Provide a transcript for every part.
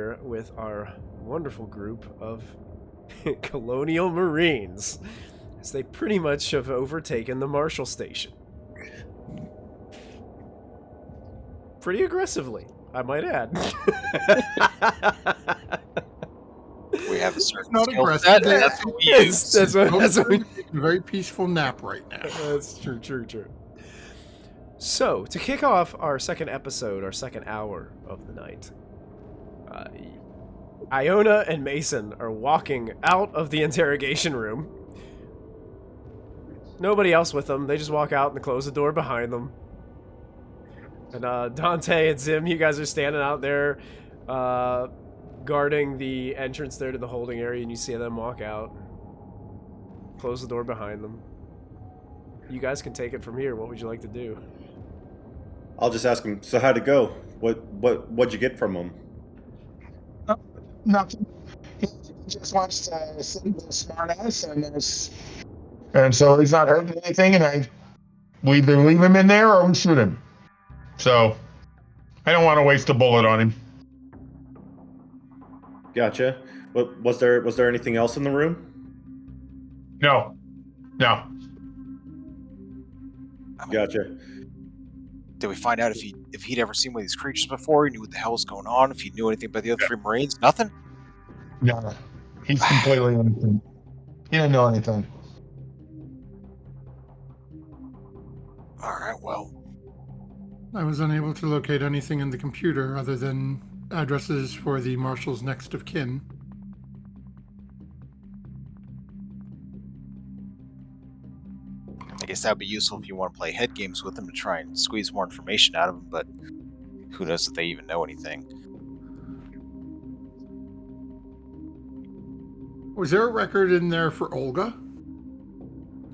here with our wonderful group of colonial marines, as they pretty much have overtaken the Marshal Station. Pretty aggressively, I might add. We have a certain Not skill aggressive. set, and that's what we use. That's what we... taking a very peaceful nap right now. That's true. So, to kick off our second episode, our second hour of the night, Iona and Mason are walking out of the interrogation room. Nobody else with them. They just walk out and close the door behind them. And Dante and Zim, you guys are standing out there guarding the entrance there to the holding area, and you see them walk out. Close the door behind them. You guys can take it from here. What would you like to do? I'll just ask him, so how'd it go? What'd you get from him? Nothing. He just wants to sit with a smart ass, and so he's not hurting anything, and we either leave him in there or we shoot him. So I don't want to waste a bullet on him. Gotcha. Was there anything else in the room? No. Gotcha. Did we find out if he'd ever seen one of these creatures before? He knew what the hell was going on? If he knew anything about the other three Marines? Nothing? No. He's completely innocent. He didn't know anything. Alright, well. I was unable to locate anything in the computer other than addresses for the Marshal's next of kin. I guess that would be useful if you want to play head games with them to try and squeeze more information out of them, but who knows if they even know anything. Was there a record in there for Olga?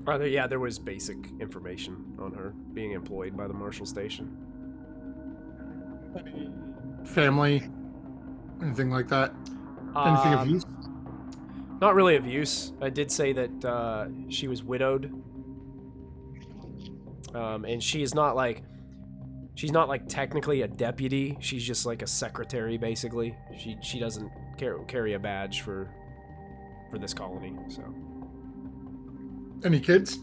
There was basic information on her being employed by the Marshal Station. Family? Anything like that? Anything of use? Not really of use. I did say that she was widowed. And she's not like technically a deputy. She's just like a secretary, basically. She doesn't carry a badge for this colony. So, any kids?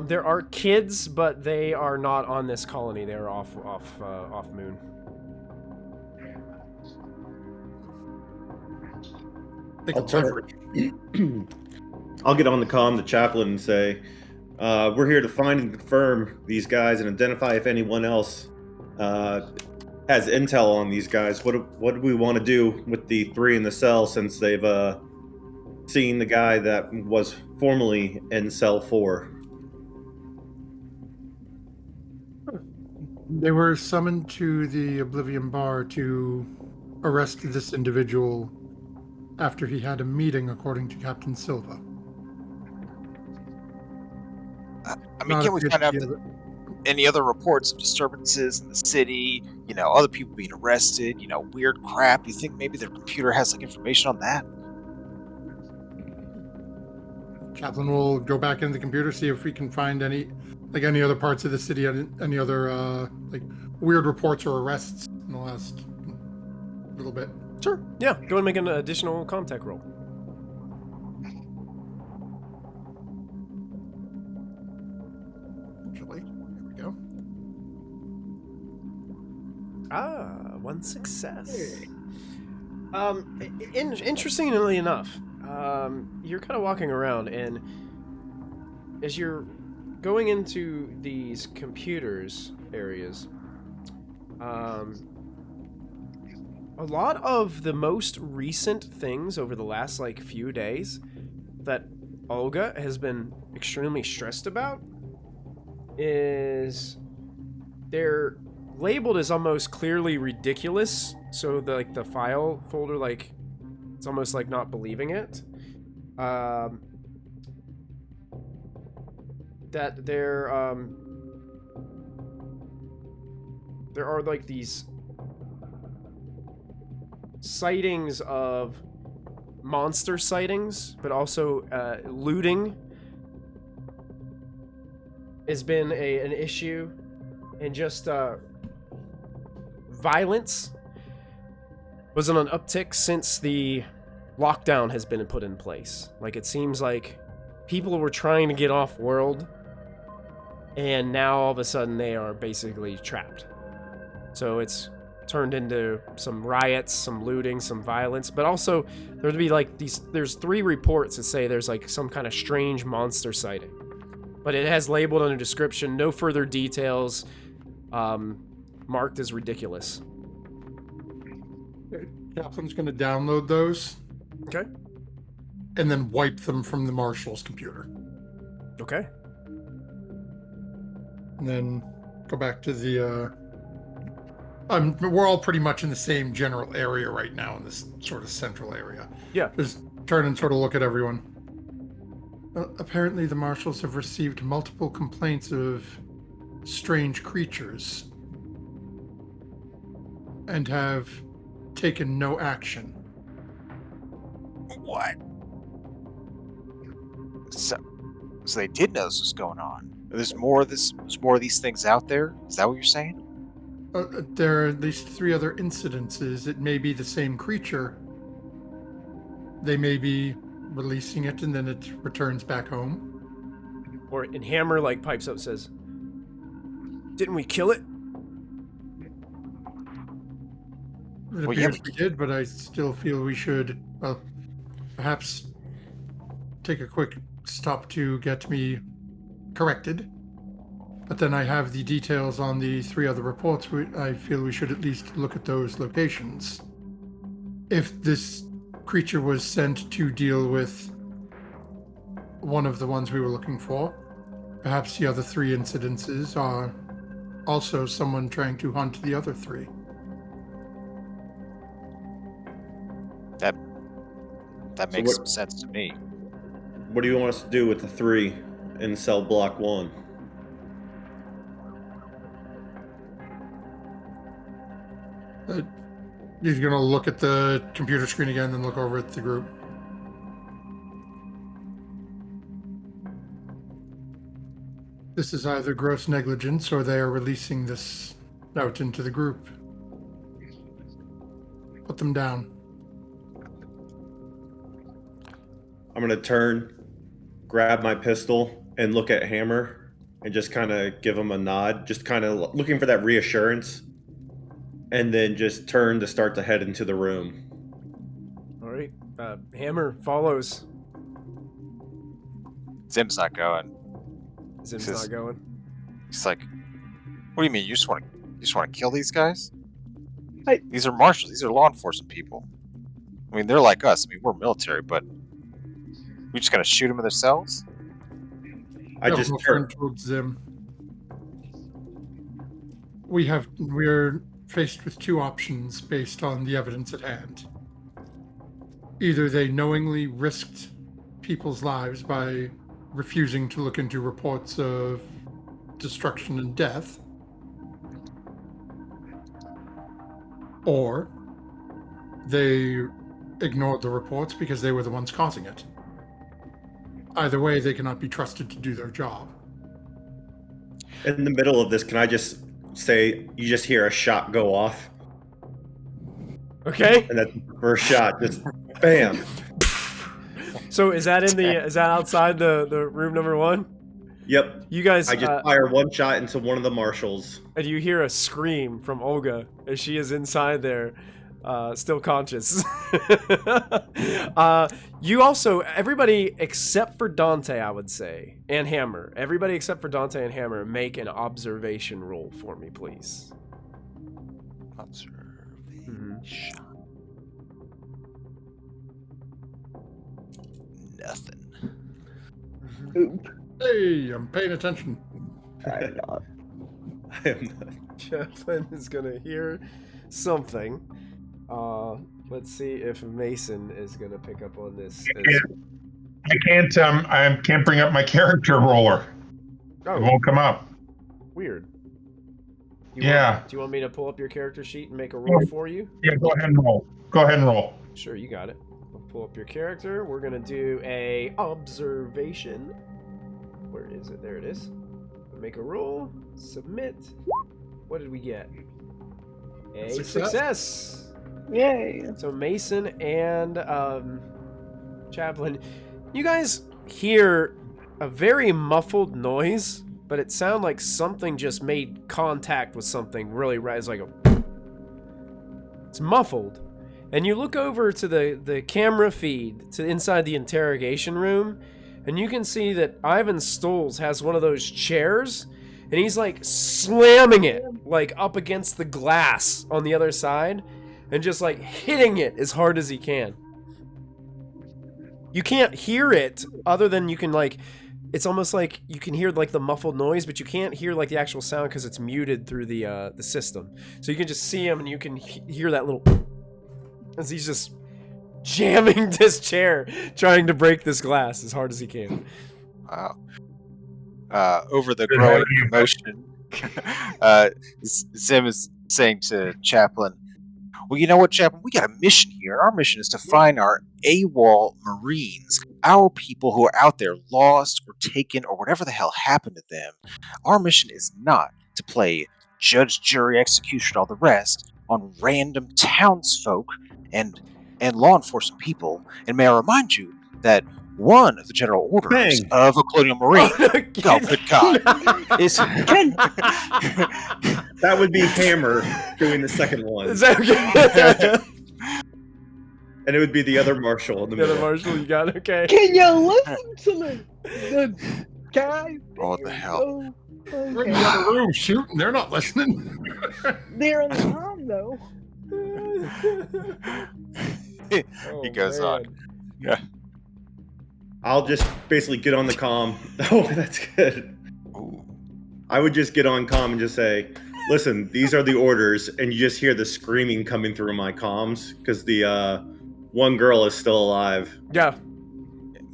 There are kids, but they are not on this colony. They are off Moon. I'll get on the comm to Chaplain and say, we're here to find and confirm these guys and identify if anyone else has intel on these guys. What do we want to do with the three in the cell, since they've seen the guy that was formerly in cell 4? They were summoned to the Oblivion Bar to arrest this individual after he had a meeting, according to Captain Silva. Can we find out any other reports of disturbances in the city? Other people being arrested, weird crap. You think maybe their computer has information on that? Chaplain will go back into the computer, see if we can find any other parts of the city, any other weird reports or arrests in the last little bit. Sure. Yeah. Go and make an additional contact roll. Actually, here we go. One success. Interestingly enough, you're kind of walking around, and as you're going into these computers areas, a lot of the most recent things over the last few days that Olga has been extremely stressed about is they're labeled as almost clearly ridiculous. So the file folder, it's almost like not believing it. That there are these sightings of monster sightings, but also looting has been an issue, and just violence was on an uptick since the lockdown has been put in place. Like, it seems like people were trying to get off world, and now all of a sudden they are basically trapped. So it's turned into some riots, some looting, some violence, but also there'd be like there's 3 reports that say there's like some kind of strange monster sighting. But it has labeled on a description, no further details, marked as ridiculous. Chaplain's going to download those. Okay. And then wipe them from the marshal's computer. Okay. And then go back to the... we're all pretty much in the same general area right now, in this sort of central area. Yeah. Just turn and sort of look at everyone. Apparently the marshals have received multiple complaints of strange creatures and have taken no action. What? So they did know this was going on. There's more of these things out there? Is that what you're saying? There are at least 3 other incidences. It may be the same creature. They may be releasing it and then it returns back home. Or in Hammer, like, pipes up, says, "Didn't we kill it?" It appears we did, but I still feel we should, perhaps take a quick stop to get me corrected. But then I have the details on the 3 other reports. I feel we should at least look at those locations. If this creature was sent to deal with one of the ones we were looking for, perhaps the other 3 incidences are also someone trying to hunt the other 3. That makes some sense to me. What do you want us to do with the 3 in cell block 1? He's going to look at the computer screen again, then look over at the group. This is either gross negligence or they are releasing this out into the group. Put them down. I'm going to turn, grab my pistol, and look at Hammer and just kind of give him a nod, just kind of looking for that reassurance, and then just turn to start to head into the room. All right. Hammer follows. Zim's not going. Zim's not going. He's like, "What do you mean? You just want to kill these guys? These are marshals. These are law enforcement people. I mean, they're like us. I mean, we're military, but we just gonna shoot them in their cells?" I just turn towards Zim. We're faced with 2 options based on the evidence at hand. Either they knowingly risked people's lives by refusing to look into reports of destruction and death, or they ignored the reports because they were the ones causing it. Either way, they cannot be trusted to do their job. In the middle of this, can I just say you just hear a shot go off? Okay. And that's the first shot, just bam. So is that outside the room number 1? Yep. You guys, I just fire one shot into one of the marshals. And you hear a scream from Olga as she is inside there, still conscious. You also, everybody except for Dante, I would say, and Hammer. Everybody except for Dante and Hammer, make an observation roll for me, please. Observation. Nothing. Hey, I'm paying attention. I'm not. I am not. Chaplain is gonna hear something. Let's see if Mason is gonna pick up on this. I can't bring up my character roller. Oh, It won't come up. weird. Do you want me to pull up your character sheet and make a roll for you? Yeah, go ahead and roll. Go ahead and roll. Sure, you got it. I'll pull up your character. We're gonna do a observation. Where is it? There it is. Make a roll. Submit. What did we get? A success. Yay. So Mason and Chaplain, you guys hear a very muffled noise, but it sounded like something just made contact with something really right. It's like it's muffled. And you look over to the camera feed to inside the interrogation room, and you can see that Ivan Stoles has one of those chairs, and he's like slamming it like up against the glass on the other side, and just like hitting it as hard as he can. You can't hear it other than you can like, it's almost like you can hear like the muffled noise, but you can't hear like the actual sound because it's muted through the system. So you can just see him and you can hear that little, as he's just jamming this chair, trying to break this glass as hard as he can. Wow. Over the growing commotion, Zim is saying to Chaplain, well, you know what, Chaplain? We got a mission here. Our mission is to find our AWOL Marines, our people who are out there lost or taken or whatever the hell happened to them. Our mission is not to play judge, jury, execution, all the rest on random townsfolk and law enforcement people. And may I remind you that one of the general orders Bang. of a colonial marine, oh, good God, is... That would be Hammer doing the second one. Is that okay? And it would be the other marshal in the The middle. other marshal, you got it? Okay. Can you listen to the guy? What the hell? They're in Okay. the other room shooting. They're not listening. They're in the room, though. He goes on. Yeah. I'll just basically get on the comm. Oh, that's good. Ooh. I would just get on comm and just say, listen, these are the orders, and you just hear the screaming coming through my comms because the one girl is still alive. Yeah.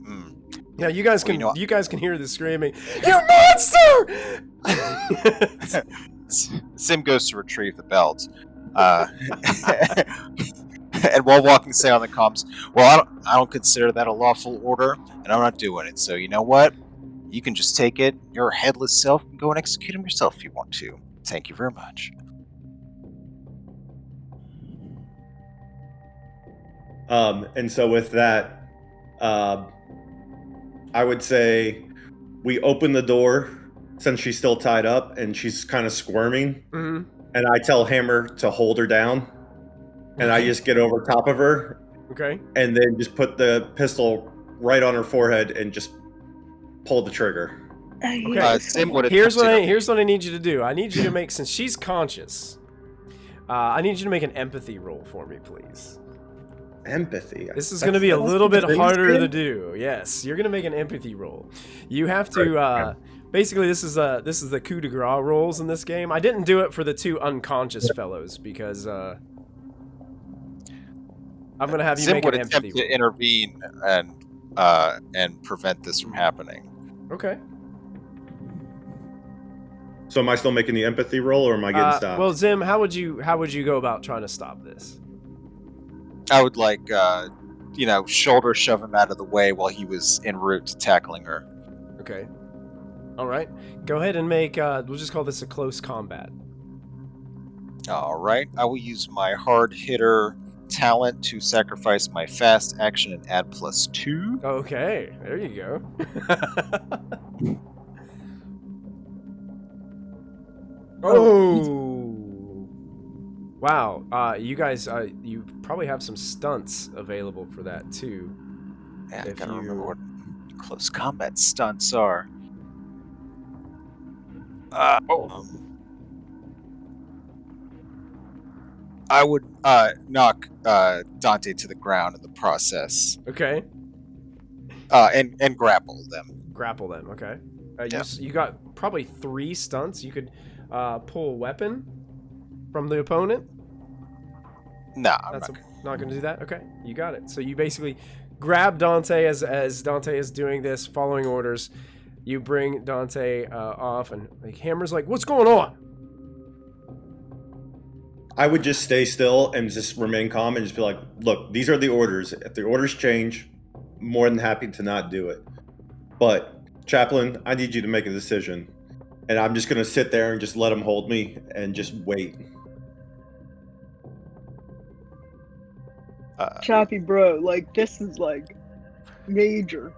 Mm. Yeah, you guys can Well, you guys can hear the screaming. You monster! Sim goes to retrieve the belt. And while walking, say on the comms, well, I don't consider that a lawful order, and I'm not doing it. So you know what? You can just take it. Your headless self and go and execute him yourself if you want to. Thank you very much. And so with that, I would say we open the door since she's still tied up and she's kind of squirming. Mm-hmm. And I tell Hammer to hold her down. And I just get over top of her Okay. and then just put the pistol right on her forehead and just pull the trigger. Okay. Sim would Here's what attempt I need you to do. I need you to make, since she's conscious, I need you to make an empathy roll for me, please. Empathy. This is going to be a little bit That's harder to good. do. Yes, you're going to make an empathy roll. You have to. Basically, this is the coup de grace rolls in this game. I didn't do it for the two unconscious fellows because I'm going to have you Sim make would an empathy attempt to roll. intervene and prevent this from happening. Okay. So am I still making the empathy roll, or am I getting stopped? Well, Zim, how would you go about trying to stop this? I would shoulder shove him out of the way while he was en route to tackling her. Okay. All right. Go ahead and make. We'll just call this a close combat. All right. I will use my hard hitter talent to sacrifice my fast action and add +2. Okay. There you go. Oh. Wow. You guys, you probably have some stunts available for that too. Yeah, I If gotta you- remember what close combat stunts are. I would knock Dante to the ground in the process, Okay. and grapple them. Grapple them. Okay. Yeah. You got probably 3 stunts. You could pull a weapon from the opponent. Nah, I'm That's not. not going to do that. Okay, you got it. So you basically grab Dante as Dante is doing this, following orders. You bring Dante off, and like Hammer's like, "What's going on?" I would just stay still and just remain calm and just be like, look, these are the orders. If the orders change, more than happy to not do it. But, Chaplain, I need you to make a decision. And I'm just going to sit there and just let him hold me and just wait. Choppy bro, like this is like major.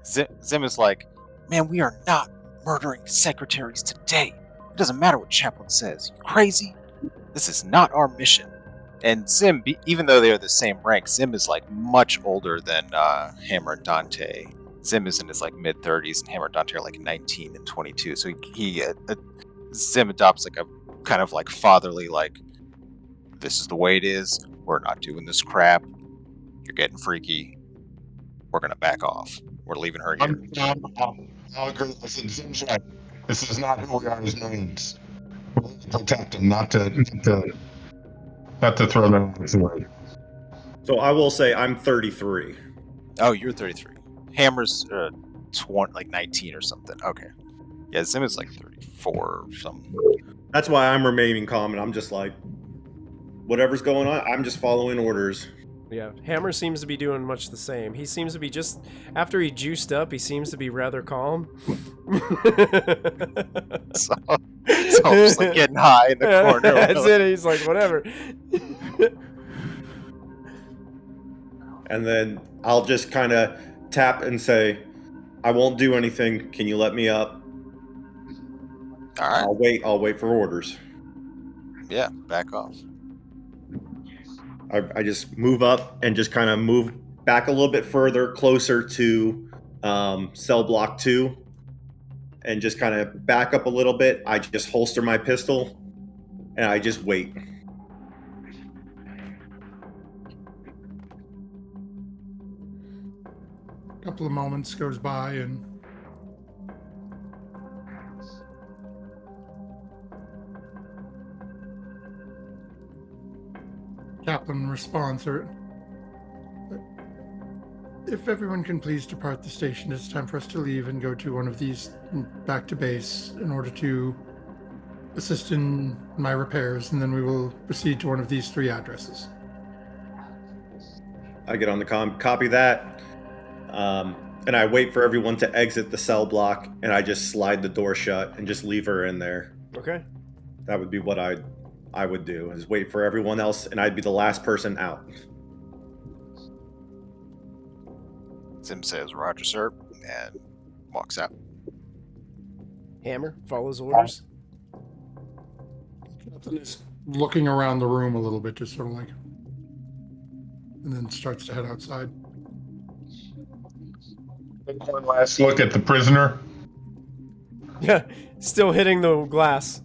Zim is like, man, we are not murdering secretaries today. It doesn't matter what Chaplain says. You crazy? This is not our mission. And Zim, even though they are the same rank, Zim is like much older than Hammer and Dante. Zim is in his like mid 30s, and Hammer and Dante are like 19 and 22. So Zim adopts like a kind of like fatherly, like, this is the way it is. We're not doing this crap. You're getting freaky. We're gonna back off. We're leaving her here. I'll agree. I said, Zim's right. This is not who we are as Marines. We're here to protect them, not to throw them away. So I will say I'm 33. Oh, you're 33. Hammer's 19 or something. Okay. Yeah, Zim is like 34 or something. That's why I'm remaining calm, and I'm just like, whatever's going on, I'm just following orders. Yeah, Hammer seems to be doing much the same. He seems to be just, after he juiced up, he seems to be rather calm. so I'm just like getting high in the corner. That's it, he's like, whatever. And then I'll just kind of tap and say, I won't do anything. Can you let me up? All right. I'll wait for orders. Yeah, back off. I just move up and just kind of move back a little bit further, closer to cell block 2, and just kind of back up a little bit. I just holster my pistol, and I just wait. A couple of moments goes by, and Chaplain responds, if everyone can please depart the station, it's time for us to leave and go to one of these back to base in order to assist in my repairs, and then we will proceed to one of these 3 addresses. I get on the comm, copy that, and I wait for everyone to exit the cell block, and I just slide the door shut and just leave her in there. Okay. That would be what I would do, is wait for everyone else, and I'd be the last person out. Zim says, Roger, sir, and walks out. Hammer follows orders. Captain is looking around the room a little bit, just sort of like, and then starts to head outside. One last look at the prisoner. Yeah, still hitting the glass.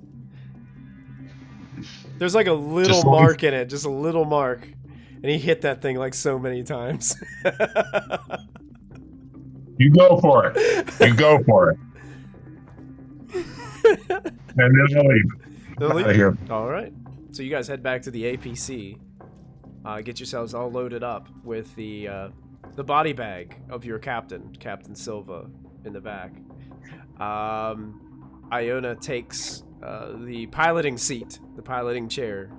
There's like a little mark in it, just a little mark. And he hit that thing like so many times. You go for it. You go for it. And then I'll leave. Out of here. All right. So you guys head back to the APC. Get yourselves all loaded up with the body bag of your captain, Captain Silva, in the back. Iona takes the piloting seat, the piloting chair,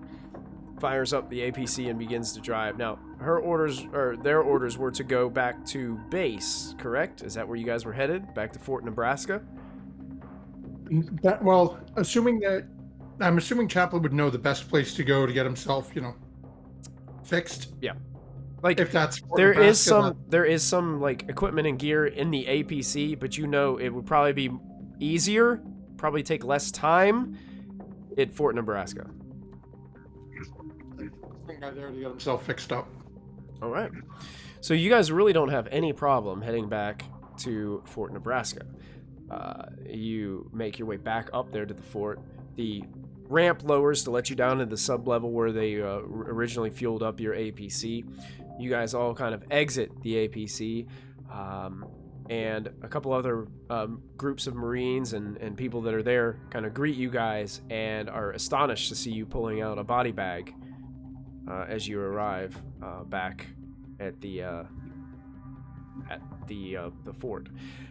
fires up the APC and begins to drive. Now, their orders were to go back to base, correct? Is that where you guys were headed? Back to Fort Nebraska? I'm assuming Chaplain would know the best place to go to get himself, fixed. Yeah. Like, if that's Fort there Nebraska, is some like equipment and gear in the APC, but it would probably be easier, probably take less time at Fort Nebraska. Guy there to get himself fixed up. All right. So you guys really don't have any problem heading back to Fort Nebraska. You make your way back up there to the fort. The ramp lowers to let you down to the sub-level where they originally fueled up your APC. You guys all kind of exit the APC, and a couple other groups of Marines and people that are there kind of greet you guys and are astonished to see you pulling out a body bag as you arrive back at the fort.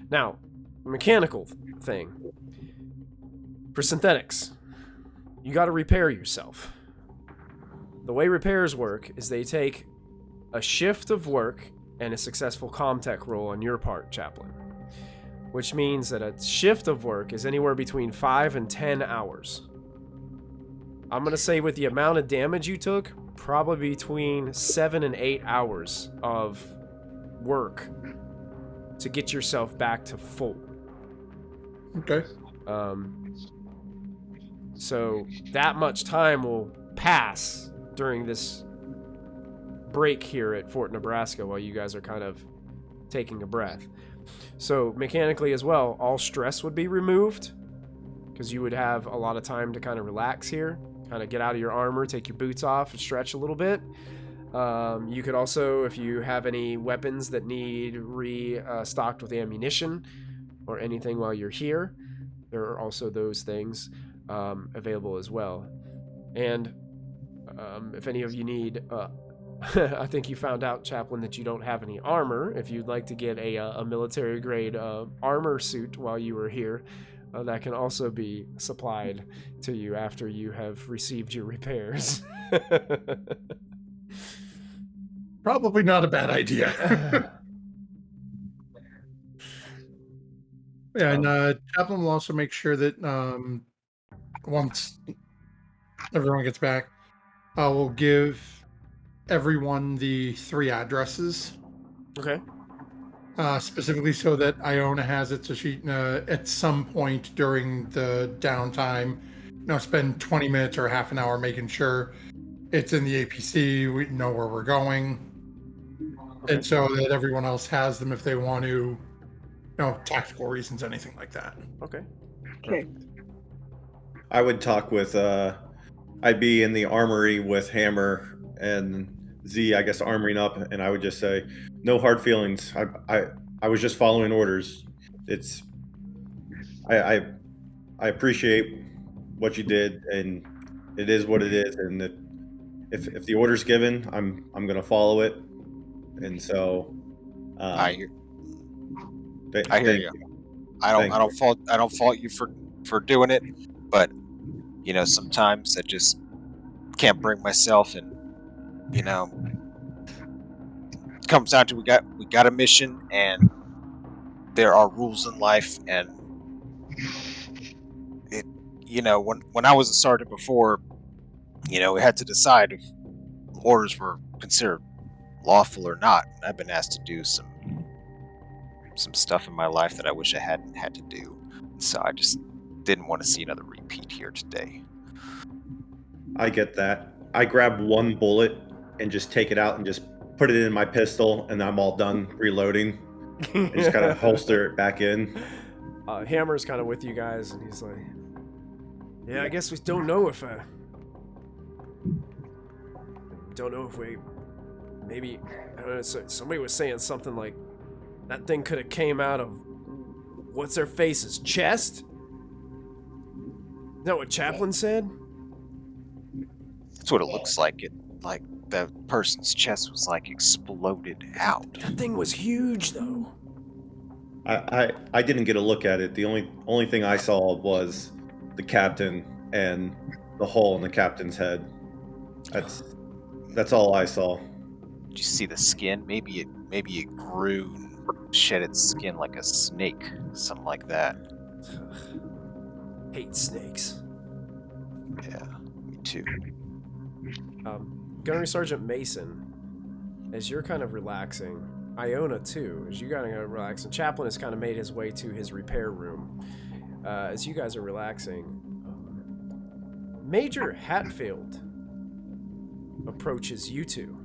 Now, mechanical thing. For synthetics, you got to repair yourself. The way repairs work is they take a shift of work and a successful ComTech roll on your part, Chaplain. Which means that a shift of work is anywhere between 5 and 10 hours. I'm going to say with the amount of damage you took, probably between 7 and 8 hours of work to get yourself back to full. Okay. So that much time will pass during this break here at Fort Nebraska while you guys are kind of taking a breath. So mechanically as well, all stress would be removed because you would have a lot of time to kind of relax here, kind of get out of your armor, take your boots off, and stretch a little bit. You could also, if you have any weapons that need restocked with ammunition or anything while you're here, there are also those things available as well. And if any of you need, I think you found out, Chaplain, that you don't have any armor. If you'd like to get a military grade armor suit while you were here, that can also be supplied to you after you have received your repairs. Probably not a bad idea. Yeah, and Chaplain will also make sure that once everyone gets back, we'll give everyone the 3 addresses. Okay. Specifically so that Iona has it, so she at some point during the downtime, spend 20 minutes or half an hour making sure it's in the APC, we know where we're going. Okay. And so that everyone else has them if they want to, tactical reasons, anything like that. Okay. Okay. I would talk with, I'd be in the armory with Hammer and Z, I guess, armoring up, and I would just say, no hard feelings. I was just following orders. It's, I appreciate what you did, and it is what it is. And if the order's given, I'm gonna follow it. And so, I hear you. I don't fault you for doing it, but sometimes I just can't bring myself, and it comes down to we got a mission, and there are rules in life, and it when I was a sergeant before, we had to decide if orders were considered lawful or not. I've been asked to do some stuff in my life that I wish I hadn't had to do, so I just didn't want to see another repeat here today. I get that. I grab one bullet and just take it out and just put it in my pistol, and I'm all done reloading. And just kind of holster it back in. Hammer's kind of with you guys, and he's like, "Yeah, I guess we don't know if we maybe I don't know, somebody was saying something like that thing could have came out of what's her face's chest. Is that what Chaplain said? That's what it looks like. It like the person's chest was like exploded out. That thing was huge, though. I didn't get a look at it. The only thing I saw was the captain and the hole in the captain's head. That's all I saw. Did you see the skin? Maybe it grew and shed its skin like a snake, something like that. Hate snakes. Yeah, me too. Gunnery Sergeant Mason, as you're kind of relaxing, Iona too, as you kind of relax, and Chaplain has kind of made his way to his repair room. As you guys are relaxing, Major Hatfield approaches you two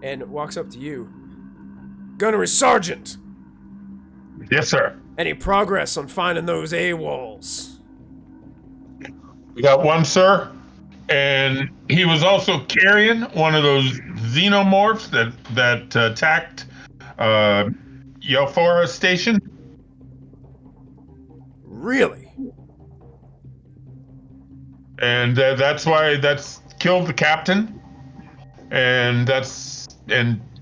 and walks up to you. Gunnery Sergeant! Yes, sir. Any progress on finding those AWOLs? We got one, sir. And he was also carrying one of those xenomorphs that attacked Yelphora Station. Really? And that's killed the captain. And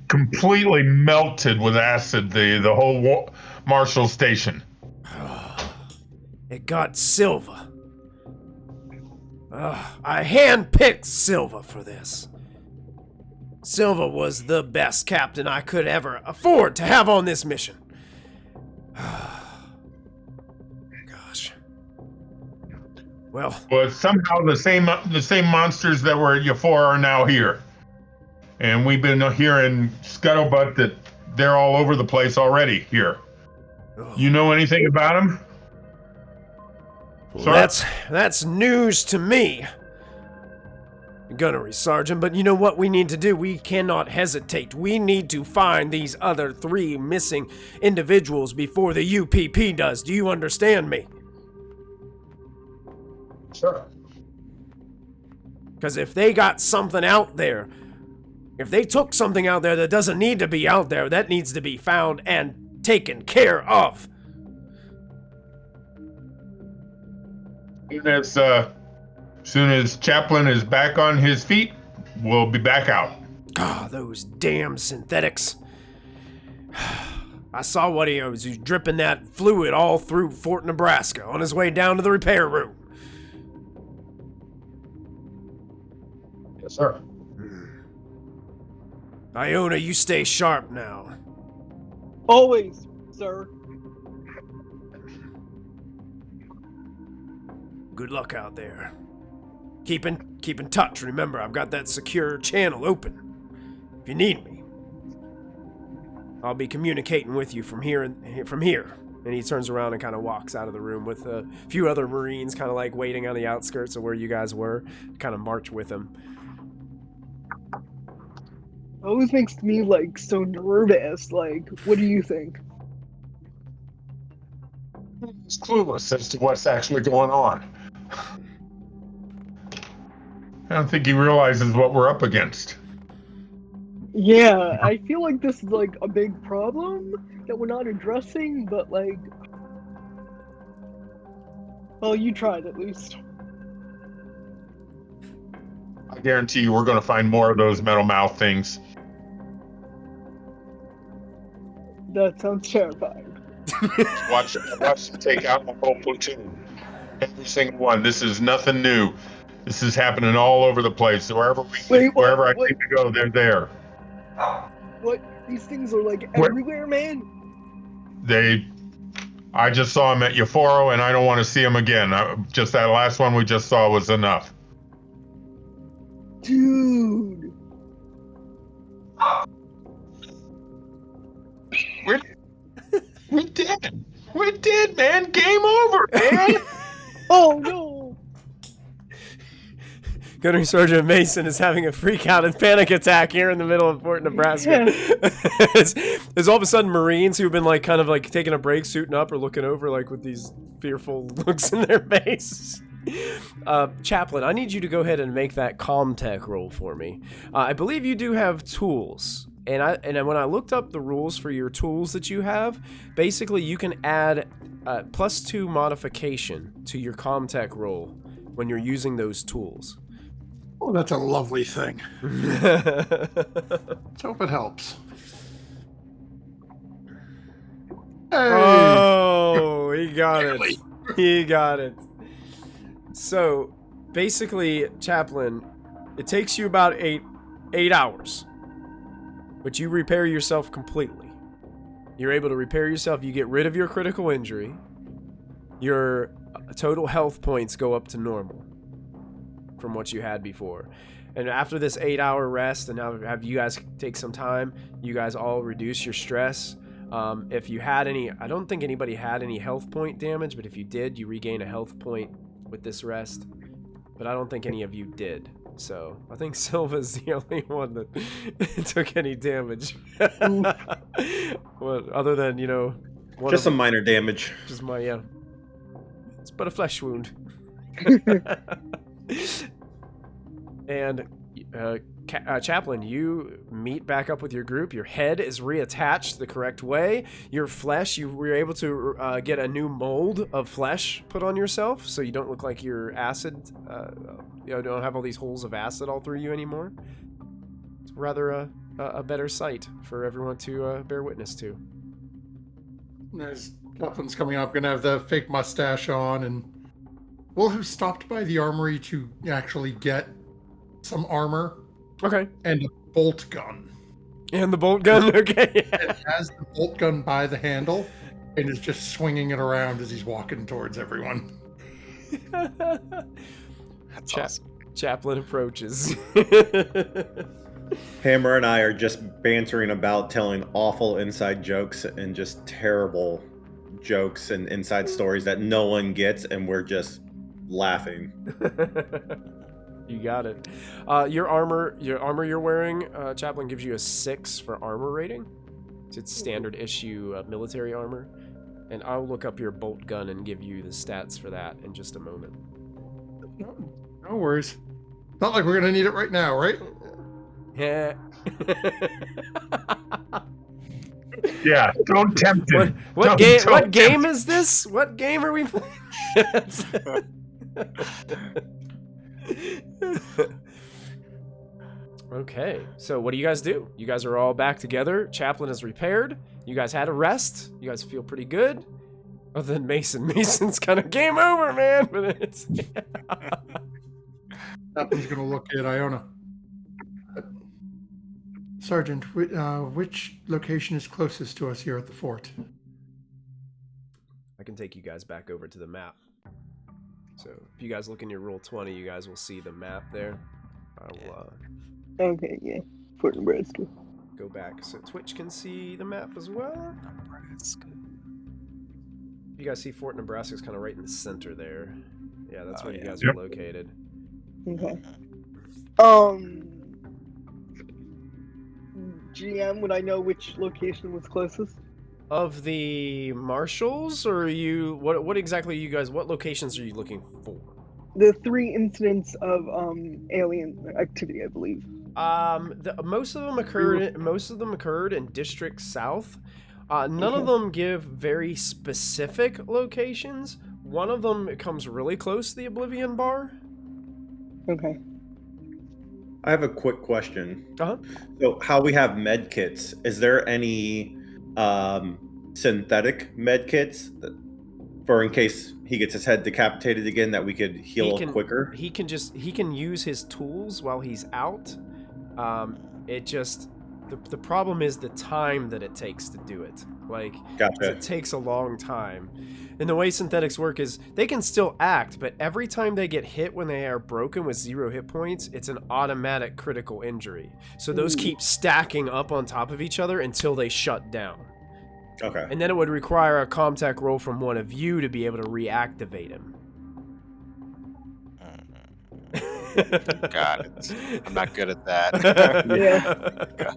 completely melted with acid the whole Marshall Station. It got Silva. I handpicked Silva for this. Silva was the best captain I could ever afford to have on this mission. Gosh. Well, But somehow the same monsters that were at Euphor are now here. And we've been hearing scuttlebutt that they're all over the place already here. You know anything about them? well, that's news to me, Gunnery Sergeant, but you know what we need to do? We cannot hesitate. We need to find these other 3 missing individuals before the UPP does. Do you understand me? Sure. Because if they got something out there, if they took something out there that doesn't need to be out there, that needs to be found and taken care of. Soon as Chaplain is back on his feet, we'll be back out. Ah, those damn synthetics. I saw what he was dripping that fluid all through Fort Nebraska on his way down to the repair room. Yes, sir. Iona, you stay sharp now. Always, sir. Good luck out there. Keep in touch. Remember, I've got that secure channel open. If you need me, I'll be communicating with you from here. And he turns around and kind of walks out of the room with a few other Marines, kind of like waiting on the outskirts of where you guys were, kind of march with him. Always makes me like so nervous. Like, what do you think? He's clueless as to what's actually going on. I don't think he realizes what we're up against. Yeah, I feel like this is like a big problem that we're not addressing, but like, well, you tried at least. I guarantee you we're going to find more of those metal mouth things. That sounds terrifying. Watch them take out the whole platoon. Every single one. This is nothing new. This is happening all over the place. Wherever I think to go, they're there. What? These things are like everywhere, man? I just saw him at Euphoro, and I don't want to see him again. Just that last one we just saw was enough. Dude. We're dead, man. Game over, man. Oh no. Gunnery Sergeant Mason is having a freak out and panic attack here in the middle of Fort Nebraska. There's all of a sudden Marines who've been like kind of like taking a break, suiting up or looking over like with these fearful looks in their faces. Chaplain, I need you to go ahead and make that CommTech roll for me. I believe you do have tools. And when I looked up the rules for your tools that you have, basically you can add +2 modification to your CommTech roll when you're using those tools. Oh, that's a lovely thing. Let's hope it helps. Hey! Oh, he got it. He got it. So, basically, Chaplain, it takes you about eight hours. But you repair yourself completely. You're able to repair yourself. You get rid of your critical injury. Your total health points go up to normal from what you had before. And after this 8-hour rest, and now have you guys take some time, you guys all reduce your stress. If you had any, I don't think anybody had any health point damage, but if you did, you regain a health point with this rest. But I don't think any of you did. So I think Silva's the only one that took any damage. Well, other than, you know, just some minor damage. Just yeah. It's but a flesh wound. And Chaplain, you meet back up with your group. Your head is reattached the correct way. Your flesh, you were able to get a new mold of flesh put on yourself, so you don't look like you're acid. You don't have all these holes of acid all through you anymore. It's rather a better sight for everyone to bear witness to. As Chaplain's coming up, gonna have the fake mustache on, and we'll have stopped by the armory to actually get some armor. Okay. And a bolt gun. And the bolt gun? Okay. It has the bolt gun by the handle and is just swinging it around as he's walking towards everyone. That's awesome. Chaplain approaches. Hammer and I are just bantering about, telling awful inside jokes and just terrible jokes and inside stories that no one gets, and we're just laughing. You got it. Your armor you're wearing, Chaplain, gives you a 6 for armor rating. It's standard issue military armor. And I'll look up your bolt gun and give you the stats for that in just a moment. No worries. Not like we're gonna need it right now, right? Yeah. Yeah, don't tempt him. What game is this? What game are we playing? Okay, so what do you guys do? You guys are all back together. Chaplain is repaired. You guys had a rest. You guys feel pretty good. Other than Mason. Mason's kind of game over, man. But it's Chaplain's gonna look at Iona. Sergeant, which location is closest to us here at the fort? I can take you guys back over to the map. So if you guys look in your roll 20, you guys will see the map there. I will Okay, yeah. Fort Nebraska. go back so Twitch can see the map as well. You guys see Fort Nebraska is kind of right in the center there. Yeah, that's where you guys are located. Okay. GM, would I know which location was closest? Of the marshals, or are you what exactly you guys? What locations are you looking for? The 3 incidents of alien activity, I believe. Most of them occurred in District South. None of them give very specific locations. One of them comes really close to the Oblivion Bar. Okay. I have a quick question. Uh-huh. So, how we have med kits? Is there any synthetic med kits for in case he gets his head decapitated again that we could heal quicker? He can use his tools while he's out. The problem is the time that it takes to do it. Gotcha. It takes a long time. And the way synthetics work is they can still act, but every time they get hit when they are broken with 0 hit points, it's an automatic critical injury. So those keep stacking up on top of each other until they shut down. Okay. And then it would require a Comtech roll from one of you to be able to reactivate him. Got it. I'm not good at that. Yeah.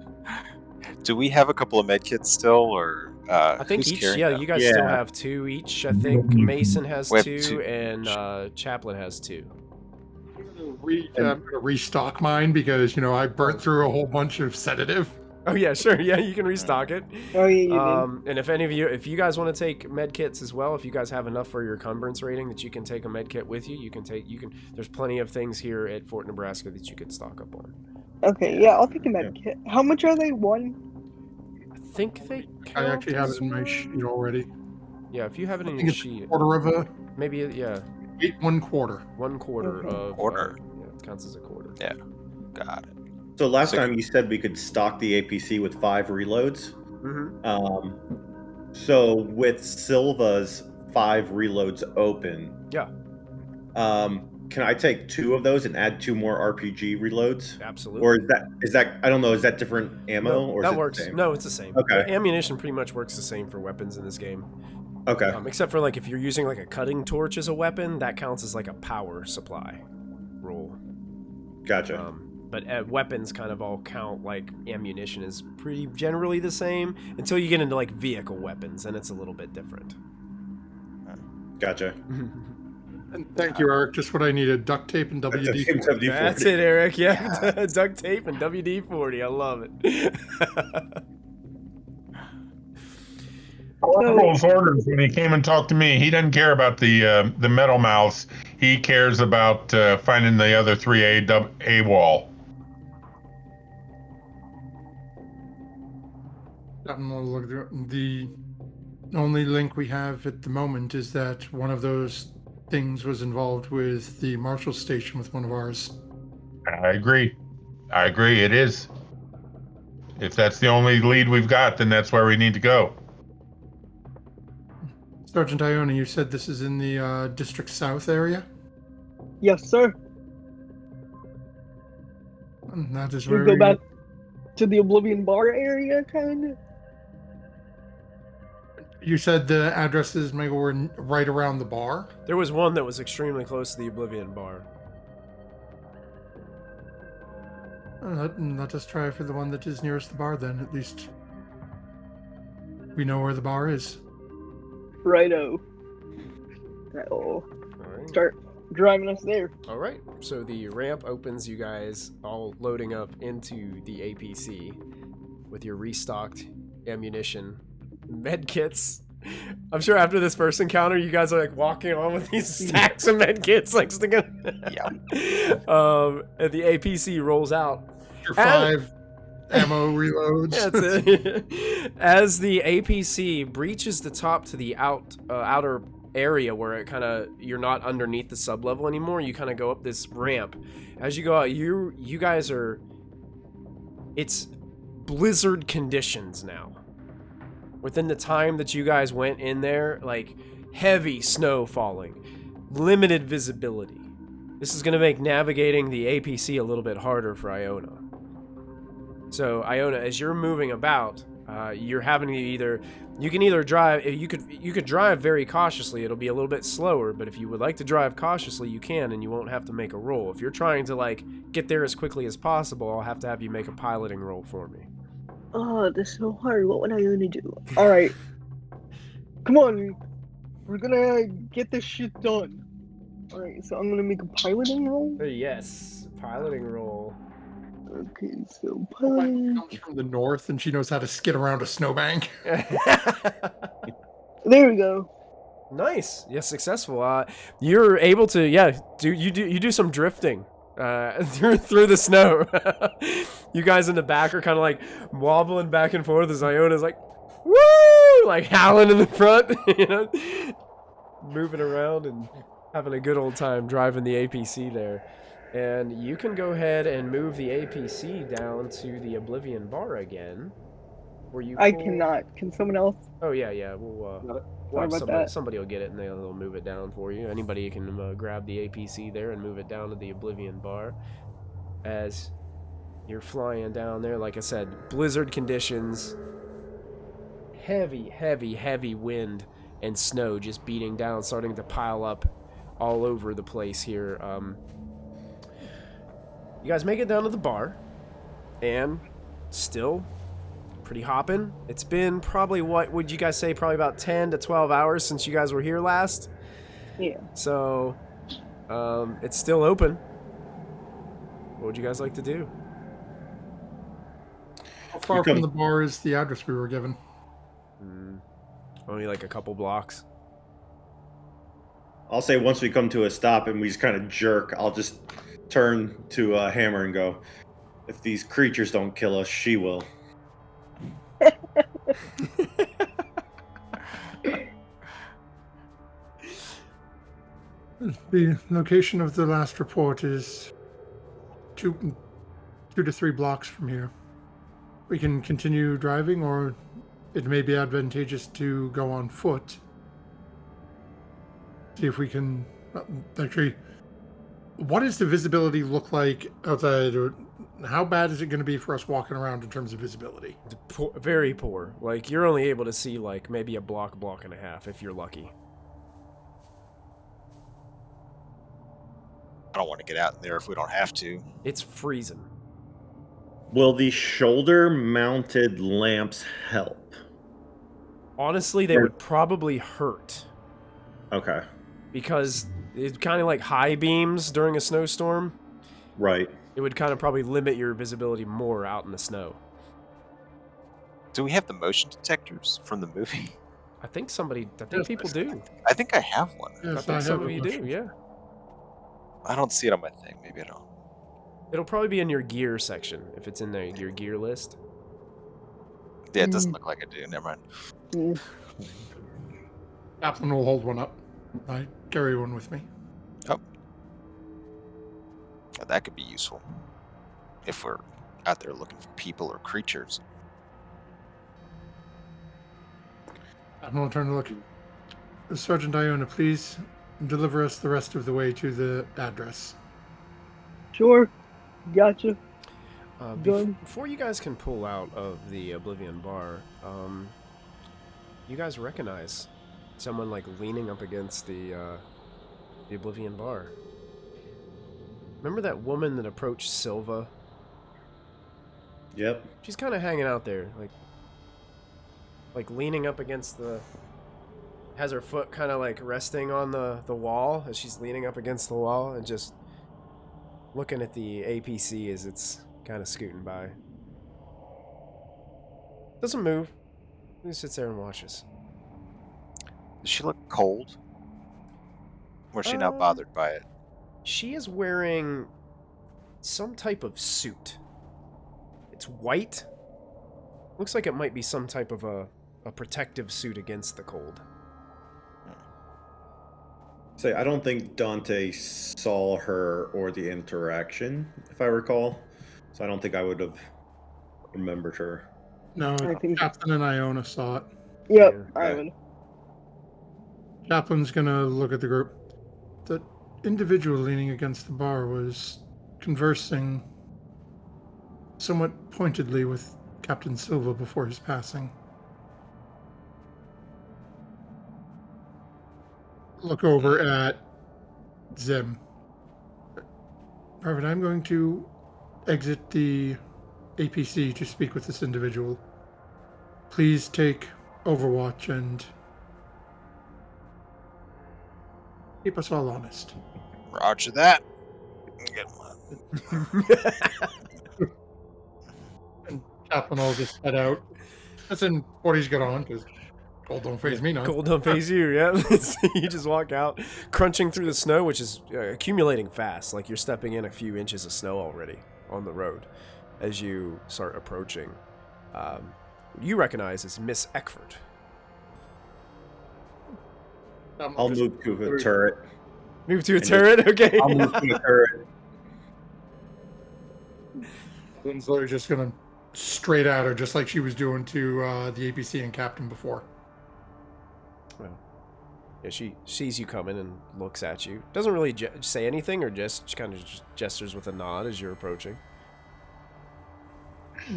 Do we have a couple of med kits still, or I think who's each, carrying yeah, them? you guys still have 2 each. I think Mason has We have 2, 2. and Chaplain has 2. I'm gonna restock mine because I burnt through a whole bunch of sedative. Oh yeah, sure. Yeah, you can restock it. Oh yeah, you And if you guys want to take med kits as well, if you guys have enough for your encumbrance rating that you can take a med kit with you, there's plenty of things here at Fort Nebraska that you could stock up on. did. Okay, yeah, I'll take a med kit. How much are they? 1? I think they I actually have count it in my as sheet one. already. Yeah, if you have it I in think your it's sheet, quarter of a maybe yeah, 1/4. 1/4 Okay. of Quarter. yeah, it counts as a quarter. Yeah. Got it. So last time you said we could stock the APC with 5 reloads. Mm-hmm. So with Silva's 5 reloads open, Yeah, can I take 2 of those and add 2 more RPG reloads? absolutely. Or is that I don't know, is that different ammo No, or that is it the works. same? No, it's the same. Okay. The ammunition pretty much works the same for weapons in this game. Okay. Except for if you're using a cutting torch as a weapon, that counts as a power supply roll. Gotcha. But weapons kind of all count ammunition is pretty generally the same until you get into vehicle weapons, and it's a little bit different. Gotcha. And thank you, Eric. Just what I needed: duct tape and WD-40. That's it, Eric. Yeah, duct tape and WD-40. I love it. Corporal's orders when he came and talked to me. He doesn't care about the metal mouths. He cares about finding the other 3 AWOL. The only link we have at the moment is that one of those things was involved with the Marshal Station with one of ours. I agree. It is. If that's the only lead we've got, then that's where we need to go. Sergeant Iona, you said this is in the District South area? Yes, sir. And that is Should we where go back to the Oblivion Bar area, kind of? You said the addresses maybe were right around the bar? There was one that was extremely close to the Oblivion Bar. Let us try for the one that is nearest the bar then. At least we know where the bar is. Righto. That'll All right. start driving us there. All right. So the ramp opens. You guys all loading up into the APC with your restocked ammunition, med kits. I'm sure after this first encounter, you guys are like walking on with these stacks of med kits, like sticking. Yeah. And the APC rolls out. Your 5 ammo reloads. That's it. As the APC breaches the top to the outer area where it kind of you're not underneath the sublevel anymore, you kind of go up this ramp. As you go out, you guys are. It's blizzard conditions now. Within the time that you guys went in there, like heavy snow falling, limited visibility. This is going to make navigating the APC a little bit harder for Iona. So Iona, as you're moving about, you're having to you can either drive. You could drive very cautiously. It'll be a little bit slower, but if you would like to drive cautiously, you can, and you won't have to make a roll. If you're trying to like get there as quickly as possible, I'll have to have you make a piloting roll for me. Oh, this is so hard. What would I only do? All right. Come on. We're gonna get this shit done. All right, so I'm gonna make a piloting roll. Yes, piloting roll. Okay, so My wife piloting. comes from the north and she knows how to skid around a snowbank. There we go. Nice. Yeah, successful. You're able to do some drifting through the snow. You guys in the back are kind of like wobbling back and forth as Iona's like, woo, like howling in the front, you know, moving around and having a good old time driving the APC there. And you can go ahead and move the APC down to the Oblivion Bar again. Where you I pull- cannot. Can someone else? Oh yeah. We'll have about that. somebody will get it and they'll move it down for you. Anybody can grab the APC there and move it down to the Oblivion Bar. As you're flying down there, like I said, blizzard conditions, heavy wind and snow just beating down, starting to pile up all over the place here. You guys make it down to the bar, and still pretty hopping. It's been probably, what would you guys say, probably about 10 to 12 hours since you guys were here last? Yeah. So, it's still open. What would you guys like to do? How far from the bar is the address we were given? Only like a couple blocks. I'll say once we come to a stop and we just kind of jerk, I'll just turn to Hammer and go, if these creatures don't kill us, she will. The location of the last report is 2 to 3 blocks from here. We can continue driving, or it may be advantageous to go on foot. See if we can actually. What does the visibility look like outside? Or how bad is it going to be for us walking around in terms of visibility? Very poor. Like, you're only able to see like maybe a block and a half if you're lucky. I don't want to get out there if we don't have to. It's freezing. Will the shoulder-mounted lamps help? Honestly, they would probably hurt. Okay. Because it's kind of like high beams during a snowstorm. Right. It would kind of probably limit your visibility more out in the snow. Do we have the motion detectors from the movie? I think people do. I think I have one. I Yes, think some have of you do, yeah. I don't see it on my thing. Maybe I don't. It'll probably be in your gear section if it's in your gear list. Yeah, it doesn't look like I do. Never mind. Chaplain will hold one up. I carry one with me. Oh. Yeah, that could be useful. If we're out there looking for people or creatures. I'm going to turn to look. Sergeant Iona, please deliver us the rest of the way to the address. Sure. Gotcha. Before you guys can pull out of the Oblivion bar, you guys recognize someone like leaning up against the Oblivion bar. Remember that woman that approached Silva? Yep. She's kind of hanging out there, like leaning up against has her foot kind of like resting on the wall as she's leaning up against the wall and just looking at the APC as it's kind of scooting by. Doesn't move. He sits there and watches. Does she look cold? Or is she not bothered by it? She is wearing some type of suit. It's white. Looks like it might be some type of a protective suit against the cold. Say, I don't think Dante saw her or the interaction, if I recall. So I don't think I would have remembered her. No, I think- Chaplain and Iona saw it. Yep, Yeah. Ivan. Chaplain's gonna look at the group. The individual leaning against the bar was conversing somewhat pointedly with Captain Silva before his passing. Look over at Zim. Marvin, I'm going to exit the APC to speak with this individual. Please take Overwatch and keep us all honest. Roger that. And Chaplain will just head out. That's in what he's got on, because cold don't phase me none. Cold don't phase you, yeah. You just walk out, crunching through the snow, which is accumulating fast. Like you're stepping in a few inches of snow already on the road as you start approaching. You recognize as Miss Eckford. I'll move to a turret. Move to a turret? Okay. I'll move to a turret. Linslow's just gonna straight at her, just like she was doing to the APC and Captain before. Well, yeah, she sees you coming and looks at you. Doesn't really say anything, or just kind of gestures with a nod as you're approaching.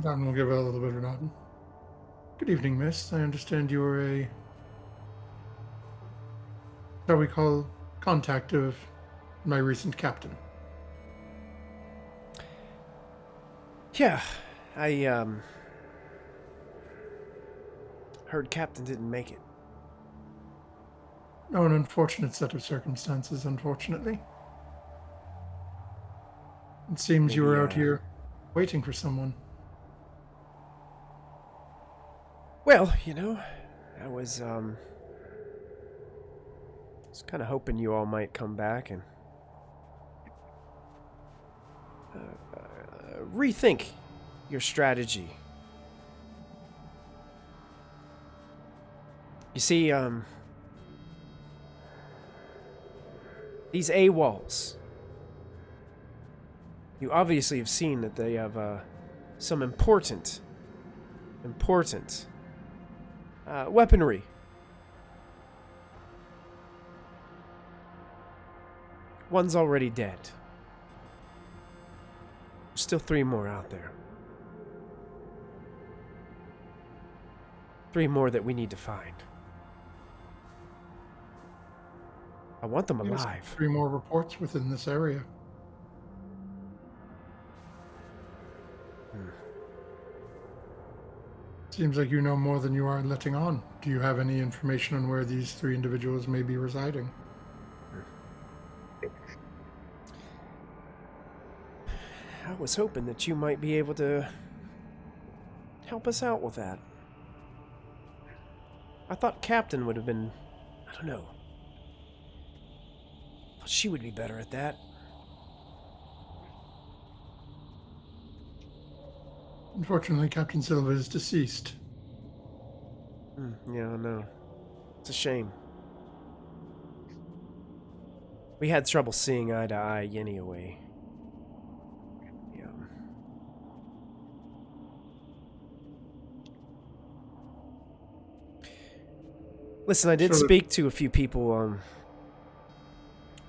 Don will give her a little bit of a nod. Good evening, miss. I understand you are a, shall we call, contact of my recent captain. Yeah, I heard Captain didn't make it. Oh, an unfortunate set of circumstances, unfortunately. It seems you Maybe, were out here waiting for someone. Well, I was kind of hoping you all might come back and rethink your strategy. You see, these AWOLs, you obviously have seen that they have some important weaponry. One's already dead. There's still 3 more out there. 3 more that we need to find. I want them There's alive. 3 more reports within this area. Seems like you know more than you are letting on. Do you have any information on where these 3 individuals may be residing? I was hoping that you might be able to help us out with that. I thought Captain would have been, I don't know. But she would be better at that. Unfortunately, Captain Silva is deceased. Yeah, I know. It's a shame. We had trouble seeing eye to eye anyway. Yeah. Listen, I did So- speak to a few people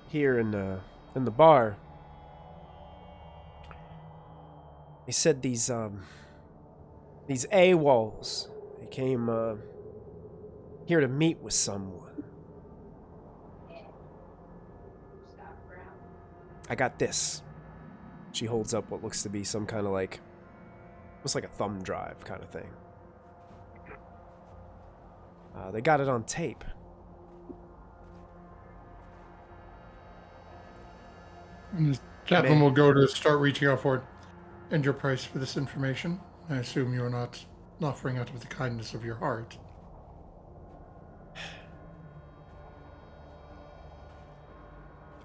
here in the bar. They said these AWOLs, they came here to meet with someone. I got this. She holds up what looks to be some kind of like, almost like a thumb drive kind of thing. They got it on tape. And the chaplain will go to start reaching out for it. And your price for this information? I assume you are not offering out of the kindness of your heart.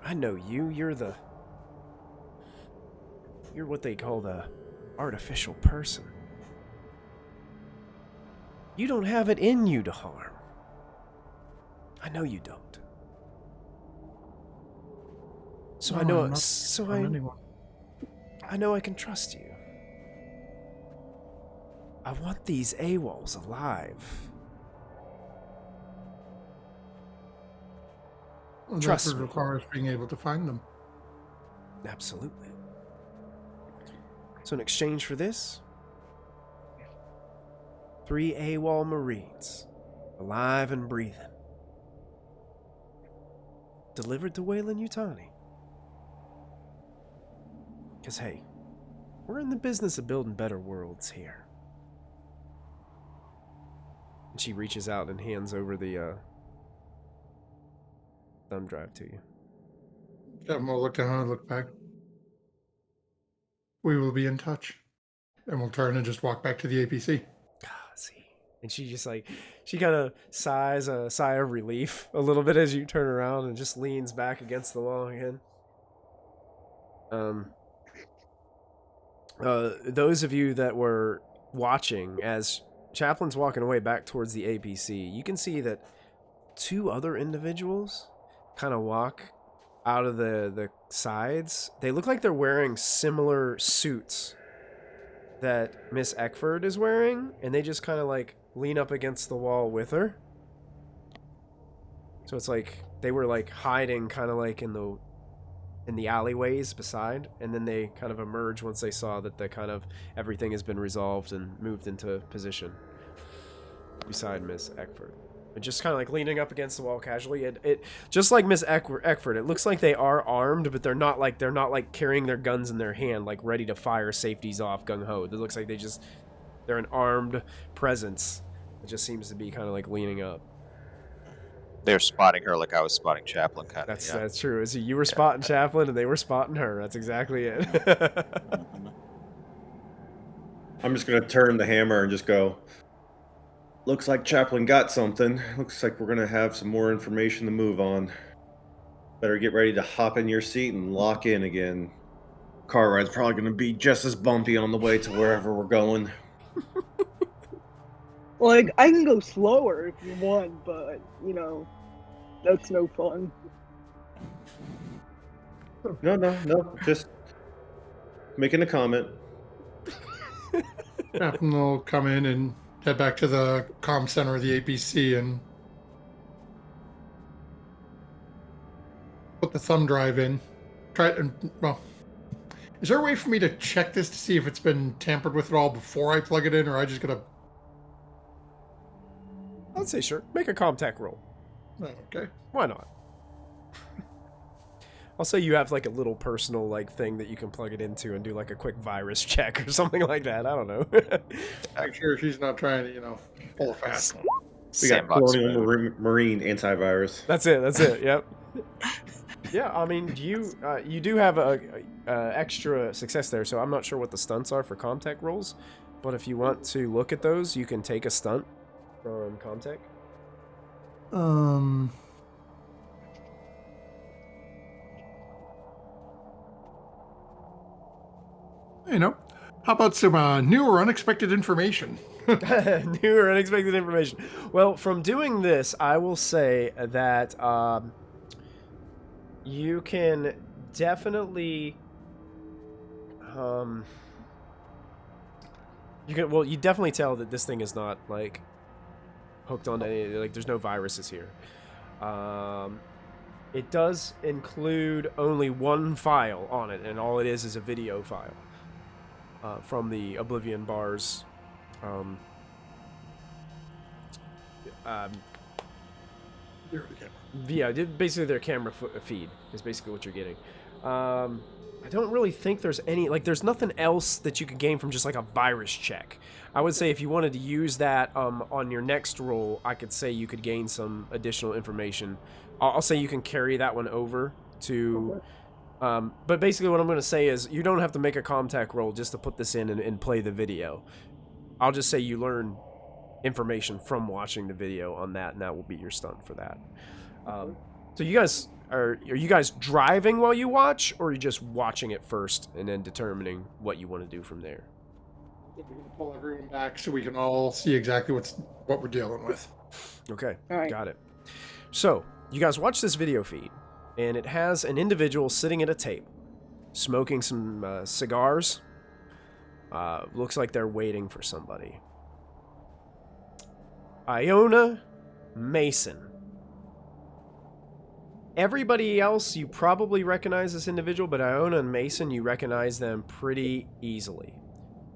I know you. You're what they call the artificial person. You don't have it in you to harm. I know you don't. So No, I know. I'm not So harm anyone. I know I can trust you. I want these AWOLs alive. Well, Trust that would me. require us being able to find them. Absolutely. So in exchange for this, 3 AWOL Marines, alive and breathing, delivered to Weyland-Yutani. Because, hey, we're in the business of building better worlds here. And she reaches out and hands over the thumb drive to you. Chaplain will look down and look back. We will be in touch. And we'll turn and just walk back to the APC. See. And she just she kind of sighs a sigh of relief a little bit as you turn around and just leans back against the wall again. Those of you that were watching as Chaplain's walking away back towards the APC, you can see that 2 other individuals kind of walk out of the sides. They look like they're wearing similar suits that Miss Eckford is wearing, and they just kind of lean up against the wall with her. So it's like they were hiding kind of in the alleyways beside, and then they kind of emerge once they saw that the kind of everything has been resolved and moved into position beside Miss Eckford. And just kind of leaning up against the wall casually. It just like Miss Eckford, it looks like they are armed, but they're not carrying their guns in their hand, ready to fire safeties off gung ho. It looks like they're an armed presence. It just seems to be kind of leaning up. They're spotting her like I was spotting Chaplain, kind of. That's true. So you were spotting Chaplain, and they were spotting her. That's exactly it. I'm just gonna turn the hammer and just go. Looks like Chaplain got something. Looks like we're gonna have some more information to move on. Better get ready to hop in your seat and lock in again. Car ride's probably gonna be just as bumpy on the way to wherever we're going. I can go slower if you want, but, that's no fun. No. Just making a comment. Chaplain will come in and head back to the comm center of the APC and put the thumb drive in. Is there a way for me to check this to see if it's been tampered with at all before I plug it in, or I just gotta... I'd say sure. Make a CommTech roll. Oh, okay. Why not? I'll say you have a little personal thing that you can plug it into and do a quick virus check or something like that. I don't know. Make sure she's not trying to, pull a fast one. We got Sandbox Colonial mode. Marine antivirus. That's it. Yep. Yeah, I mean, you do have a extra success there, so I'm not sure what the stunts are for CommTech rolls, but if you want to look at those, you can take a stunt from CommTech. How about some new or unexpected information? New or unexpected information. Well, from doing this, I will say that you can definitely you definitely tell that this thing is not hooked on any, like, there's no viruses here. It does include only one file on it, and all it is a video file from the Oblivion Bars. Yeah, basically their camera feed is basically what you're getting. I don't really think there's any, like, there's nothing else that you could gain from just like a virus check. I would say if you wanted to use that on your next roll, I could say you could gain some additional information. I'll say you can carry that one over to... but basically what I'm going to say is you don't have to make a contact roll just to put this in and play the video. I'll just say you learn information from watching the video on that, and that will be your stunt for that. So you guys... Are you guys driving while you watch, or are you just watching it first and then determining what you want to do from there? We're going to pull everyone back so we can all see exactly what we're dealing with. Okay, all right. Got it. So, you guys watch this video feed, and it has an individual sitting at a table, smoking some cigars. Looks like they're waiting for somebody. Iona Mason. Everybody else, you probably recognize this individual, but Iona and Mason, you recognize them pretty easily.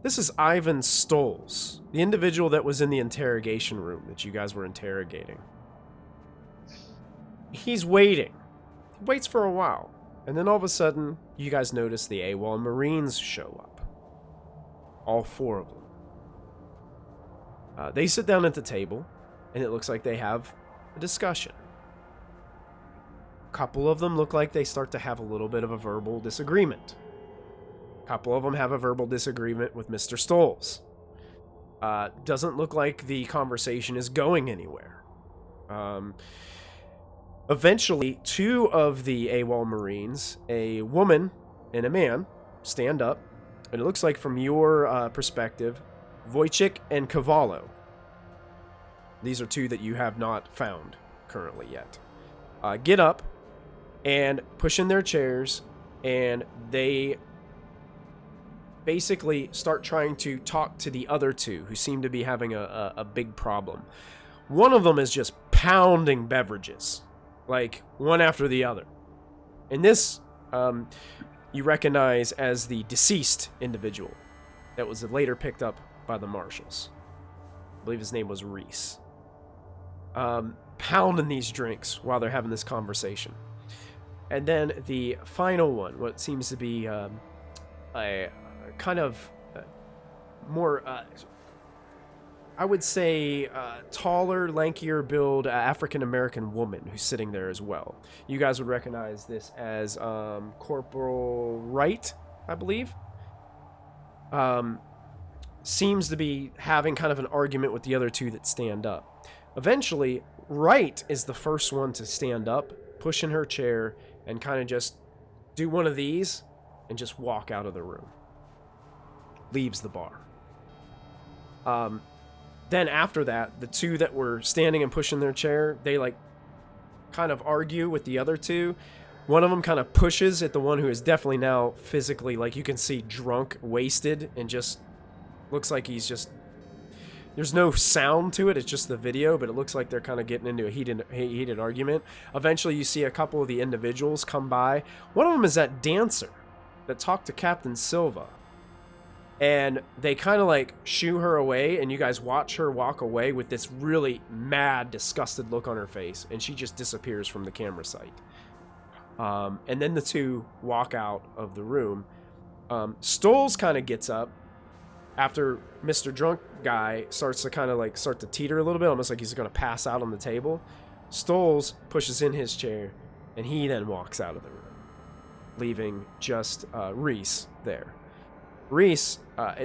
This is Ivan Stoles, the individual that was in the interrogation room that you guys were interrogating. He's waiting. He waits for a while, and then all of a sudden, you guys notice the AWOL Marines show up. All 4 of them. They sit down at the table, and it looks like they have a discussion. Couple of them look like they start to have a little bit of a verbal disagreement. Couple of them have a verbal disagreement with Mr. Stoles. Doesn't look like the conversation is going anywhere. Eventually, 2 of the AWOL Marines, a woman and a man, stand up, and it looks like from your perspective, Wojciech and Cavallo. These are 2 that you have not found currently yet. Get up and push in their chairs, and they basically start trying to talk to the other 2 who seem to be having a big problem. One of them is just pounding beverages, like one after the other. And this you recognize as the deceased individual that was later picked up by the marshals. I believe his name was Reese. Pounding these drinks while they're having this conversation. And then the final one, what seems to be a kind of more, I would say, taller, lankier build African-American woman who's sitting there as well. You guys would recognize this as Corporal Wright, I believe. Seems to be having kind of an argument with the other 2 that stand up. Eventually, Wright is the first one to stand up, push in her chair, and kind of just do one of these and just walk out of the room. Leaves the bar. Then after that, the 2 that were standing and pushing their chair, they like kind of argue with the other 2. One of them kind of pushes at the one who is definitely now physically, like you can see, drunk, wasted, and just looks like he's just... There's no sound to it, it's just the video, but it looks like they're kind of getting into a heated argument. Eventually, you see a couple of the individuals come by. One of them is that dancer that talked to Captain Silva. And they kind of like shoo her away, and you guys watch her walk away with this really mad, disgusted look on her face, and she just disappears from the camera sight. And then the 2 walk out of the room. Stoles kind of gets up after Mr. Drunk Guy starts to kind of like start to teeter a little bit, almost like he's going to pass out on the table. Stoles pushes in his chair, and he then walks out of the room, leaving just Reese there. Reese,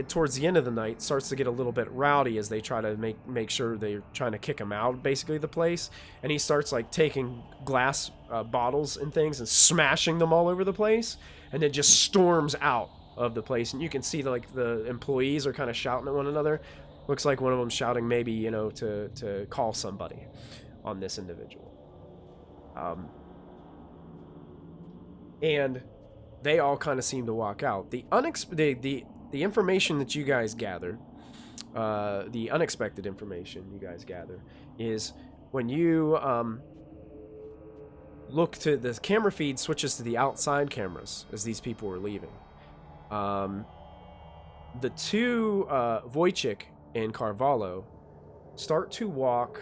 towards the end of the night, starts to get a little bit rowdy as they try to make sure they're trying to kick him out, basically, the place. And he starts like taking glass bottles and things and smashing them all over the place, and then just storms out of the place. And you can see the employees are kind of shouting at one another. Looks like one of them shouting maybe, you know, to call somebody on this individual. And they all kind of seem to walk out. The information that you guys gathered the unexpected information you guys gather is when you look to the camera feed switches to the outside cameras as these people were leaving. The two Wojcik and Carvalho start to walk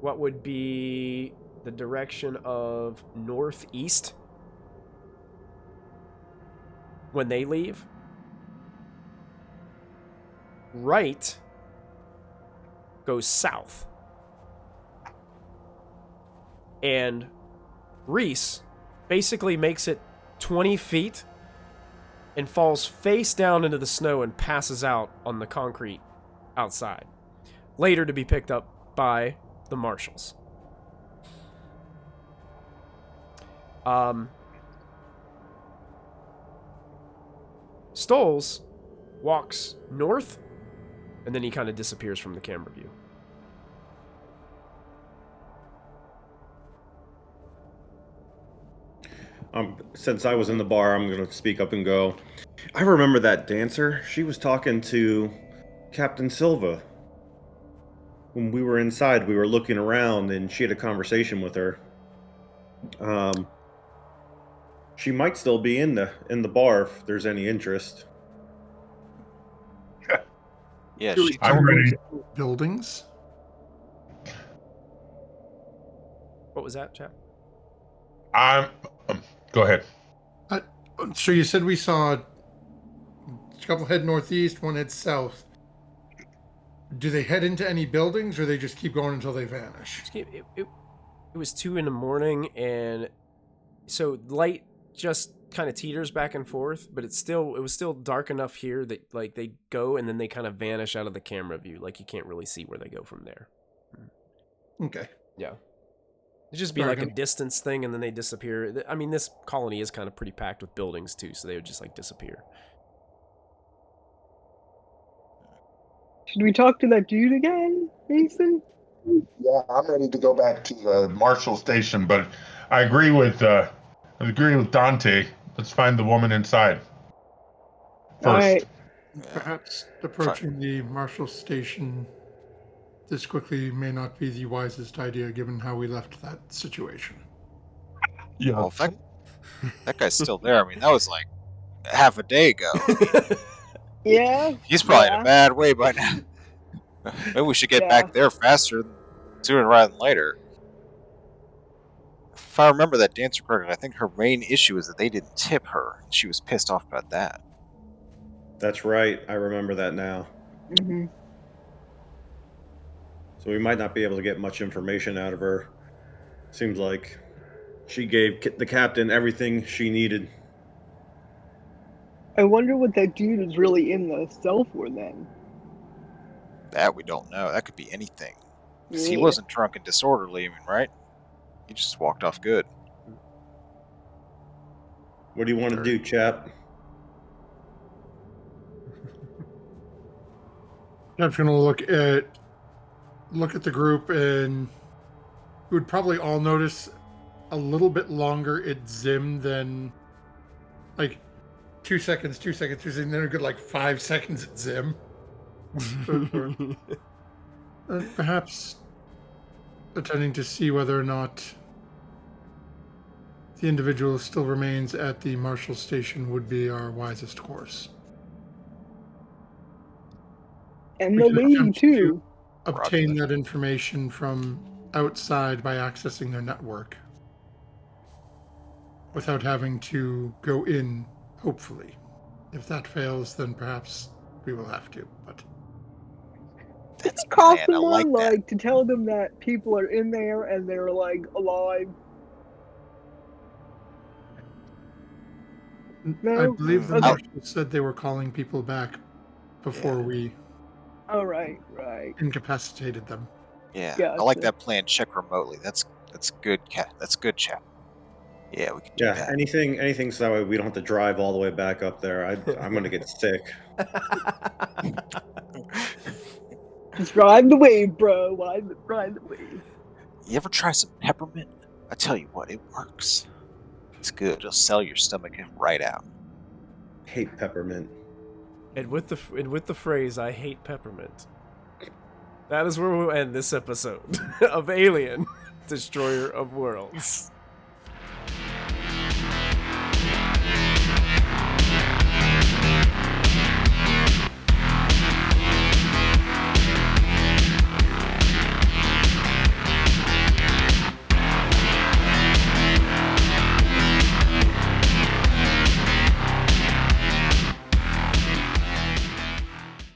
what would be the direction of northeast when they leave. Right goes south. And Reese basically makes it 20 feet and falls face down into the snow and passes out on the concrete outside. Later to be picked up by the marshals. Stoles walks north, and then he kind of disappears from the camera view. Since I was in the bar, I'm going to speak up and go. I remember that dancer. She was talking to Captain Silva. When we were inside, we were looking around, and she had a conversation with her. She might still be in the bar if there's any interest. Yeah, Do we she. I'm ready. Buildings. What was that, chap? Go ahead. So you said we saw a couple head northeast, one head south. Do they head into any buildings, or they just keep going until they vanish? It was 2 a.m, and so light just kind of teeters back and forth, but it was still dark enough here that like they go and then they kind of vanish out of the camera view, like you can't really see where they go from there. Okay. Yeah. It'd just be like a distance thing, and then they disappear. I mean, this colony is kind of pretty packed with buildings too, so they would just like disappear. Should we talk to that dude again, Mason? Yeah, I'm ready to go back to the Marshall Station, but I agree with Dante. Let's find the woman inside first. All right. Perhaps approaching the Marshall Station this quickly may not be the wisest idea, given how we left that situation. Yeah. Well, if that guy's still there. I mean, that was like half a day ago. Yeah. He's probably in a bad way by now. Maybe we should get back there faster, sooner rather than later. If I remember that dancer correctly, I think her main issue is that they didn't tip her. She was pissed off about that. That's right. I remember that now. Mm-hmm. So we might not be able to get much information out of her. Seems like she gave the captain everything she needed. I wonder what that dude is really in the cell for then. That we don't know. That could be anything. Because he Yeah. wasn't drunk and disorderly, I mean, right? He just walked off good. What do you want to do, chap? I'm going to look at the group, and we would probably all notice a little bit longer at Zim than like 2 seconds, and then a good like 5 seconds at Zim. Perhaps attending to see whether or not the individual still remains at the Marshall Station would be our wisest course. And We the can lady attempt too. to obtain that information from outside by accessing their network without having to go in, hopefully. If that fails, then perhaps we will have to, but That's a Cross plan. them I on, like that. like, to tell them that people are in there and they're, like, alive. No? I believe the Okay. marshal said they were calling people back before we All right. incapacitated them. Yeah, Gotcha. I like that plan. Check remotely. That's good, Cat. That's good, chap. Yeah, we can do Yeah, that. anything so that way we don't have to drive all the way back up there. I'm going to get sick. Just ride the wave, bro. Ride the wave. You ever try some peppermint? I tell you what, it works. It's good. It'll sell your stomach right out. Hate peppermint. And with the phrase "I hate peppermint," that is where we'll end this episode of Alien, Destroyer of Worlds.